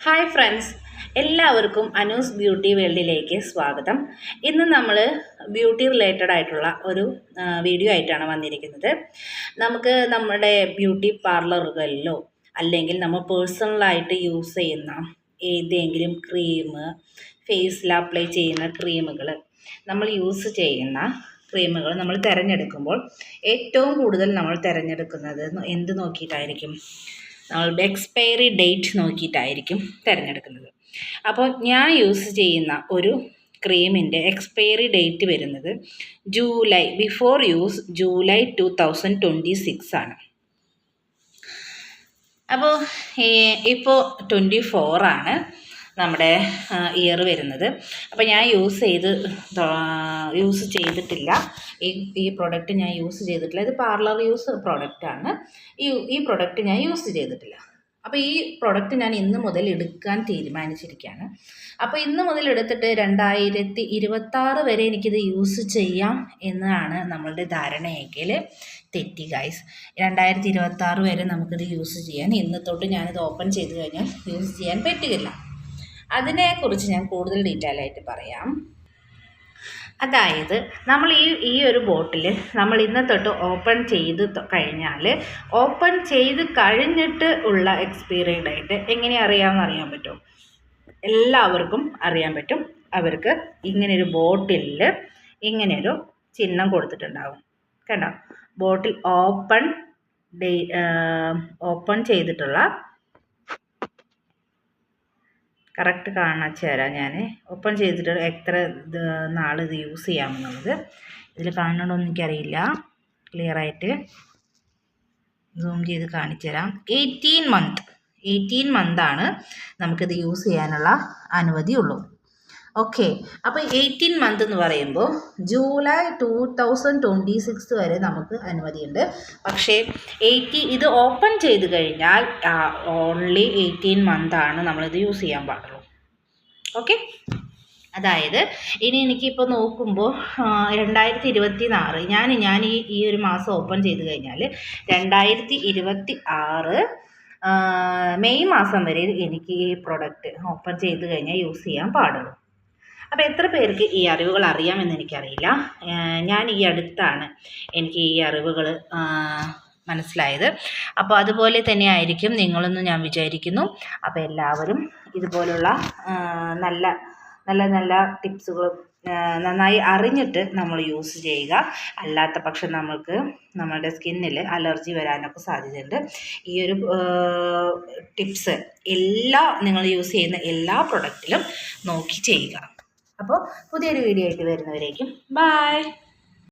Hi friends, എല്ലാവർക്കും Anu's beauty വേൾഡിലേക്ക് സ്വാഗതം. ഇന്ന് നമ്മൾ ബ്യൂട്ടി റിലേറ്റഡ് ആയിട്ടുള്ള ഒരു വീഡിയോ ആയിട്ടാണ് വന്നിരിക്കുന്നത്. നമുക്ക് നമ്മുടെ ബ്യൂട്ടി പാർലറുകളിലോ അല്ലെങ്കിൽ നമ്മൾ പേഴ്സണലായിട്ട് യൂസ് ചെയ്യുന്ന ഏതെങ്കിലും ക്രീം, ഫേസിൽ അപ്ലൈ ചെയ്യുന്ന ക്രീമുകൾ, നമ്മൾ യൂസ് ചെയ്യുന്ന ക്രീമുകൾ നമ്മൾ തിരഞ്ഞെടുക്കുമ്പോൾ ഏറ്റവും കൂടുതൽ നമ്മൾ തിരഞ്ഞെടുക്കുന്നത് എന്ത് നോക്കിയിട്ടായിരിക്കും? നമ്മളുടെ എക്സ്പയറി ഡേറ്റ് നോക്കിയിട്ടായിരിക്കും തിരഞ്ഞെടുക്കുന്നത്. അപ്പോൾ ഞാൻ യൂസ് ചെയ്യുന്ന ഒരു ക്രീമിൻ്റെ എക്സ്പയറി ഡേറ്റ് വരുന്നത് ബിഫോർ യൂസ് ജൂലൈ 2026 ആണ്. അപ്പോൾ ഇപ്പോൾ 24 ആണ് നമ്മുടെ ഇയർ വരുന്നത്. അപ്പോൾ ഞാൻ യൂസ് ചെയ്തിട്ടില്ല. ഈ പ്രൊഡക്റ്റ് ഞാൻ യൂസ് ചെയ്തിട്ടില്ല. ഇത് പാർലർ യൂസ് പ്രൊഡക്റ്റാണ്. ഈ പ്രൊഡക്റ്റ് ഞാൻ യൂസ് ചെയ്തിട്ടില്ല. അപ്പോൾ ഈ പ്രൊഡക്റ്റ് ഞാൻ ഇന്ന് മുതൽ എടുക്കാൻ തീരുമാനിച്ചിരിക്കുകയാണ്. അപ്പോൾ ഇന്ന് മുതൽ എടുത്തിട്ട് 2026 വരെ എനിക്കിത് യൂസ് ചെയ്യാം എന്നാണ് നമ്മളുടെ ധാരണയെങ്കിൽ തെറ്റി ഗൈസ്. 2026 വരെ നമുക്കിത് യൂസ് ചെയ്യാൻ, ഇന്ന് തൊട്ട് ഞാനിത് ഓപ്പൺ ചെയ്ത് കഴിഞ്ഞാൽ യൂസ് ചെയ്യാൻ പറ്റുകയില്ല. അതിനെക്കുറിച്ച് ഞാൻ കൂടുതൽ ഡീറ്റെയിൽ ആയിട്ട് പറയാം. അതായത് നമ്മൾ ഈ ഒരു ബോട്ടിൽ നമ്മൾ ഇന്ന് തൊട്ട് ഓപ്പൺ ചെയ്ത് കഴിഞ്ഞാൽ, ഓപ്പൺ ചെയ്ത് കഴിഞ്ഞിട്ട് ഉള്ള എക്സ്പയറി ഡേറ്റ് എങ്ങനെ അറിയാൻ പറ്റും? എല്ലാവർക്കും അറിയാൻ പറ്റും. അവർക്ക് ഇങ്ങനെയൊരു ബോട്ടിലിൽ ഇങ്ങനെയൊരു ചിഹ്നം കൊടുത്തിട്ടുണ്ടാകും. കണ്ടോ? ബോട്ടിൽ ഓപ്പൺ ചെയ്തിട്ടുള്ള, കറക്റ്റ് കാണിച്ചു തരാം. ഞാൻ ഓപ്പൺ ചെയ്തിട്ട് എത്ര നാൾ ഇത് യൂസ് ചെയ്യാമെന്നുള്ളത് ഇതിൽ കാണണമെന്ന് എനിക്കറിയില്ല. ക്ലിയറായിട്ട് സൂം ചെയ്ത് കാണിച്ചു തരാം. 18 മന്താണ് നമുക്കിത് യൂസ് ചെയ്യാനുള്ള അനുമതി ഉള്ളൂ. ഓക്കെ, അപ്പോൾ 18 മന്ത് എന്ന് പറയുമ്പോൾ ജൂലൈ 2026 വരെ നമുക്ക് അനുമതിയുണ്ട്. പക്ഷേ ഇത് ഓപ്പൺ ചെയ്ത് കഴിഞ്ഞാൽ ഓൺലി 18 മന്താണ് നമ്മളിത് യൂസ് ചെയ്യാൻ പാടുള്ളൂ. ഓക്കെ, അതായത് ഇനി എനിക്കിപ്പോൾ നോക്കുമ്പോൾ 2026 ഞാൻ ഈ ഒരു മാസം ഓപ്പൺ ചെയ്ത് കഴിഞ്ഞാൽ 2026 മെയ് മാസം വരെ എനിക്ക് ഈ പ്രൊഡക്റ്റ് ഓപ്പൺ ചെയ്ത് കഴിഞ്ഞാൽ യൂസ് ചെയ്യാൻ പാടുള്ളൂ. അപ്പോൾ എത്ര പേർക്ക് ഈ അറിവുകൾ അറിയാമെന്ന് എനിക്കറിയില്ല. ഞാൻ ഈ അടുത്താണ് എനിക്ക് ഈ അറിവുകൾ മനസ്സിലായത്. അപ്പോൾ അതുപോലെ തന്നെ ആയിരിക്കും നിങ്ങളെന്ന് ഞാൻ വിചാരിക്കുന്നു. അപ്പോൾ എല്ലാവരും ഇതുപോലുള്ള നല്ല നല്ല നല്ല ടിപ്സുകൾ നന്നായി അറിഞ്ഞിട്ട് നമ്മൾ യൂസ് ചെയ്യുക. അല്ലാത്ത പക്ഷം നമ്മളുടെ സ്കിന്നിൽ അലർജി വരാനൊക്കെ സാധ്യതയുണ്ട്. ഈ ഒരു ടിപ്സ് നിങ്ങൾ യൂസ് ചെയ്യുന്ന എല്ലാ പ്രൊഡക്റ്റിലും നോക്കി ചെയ്യുക. അപ്പോൾ പുതിയൊരു വീഡിയോ ആയിട്ട് വരുന്നവരേക്കും ബൈ.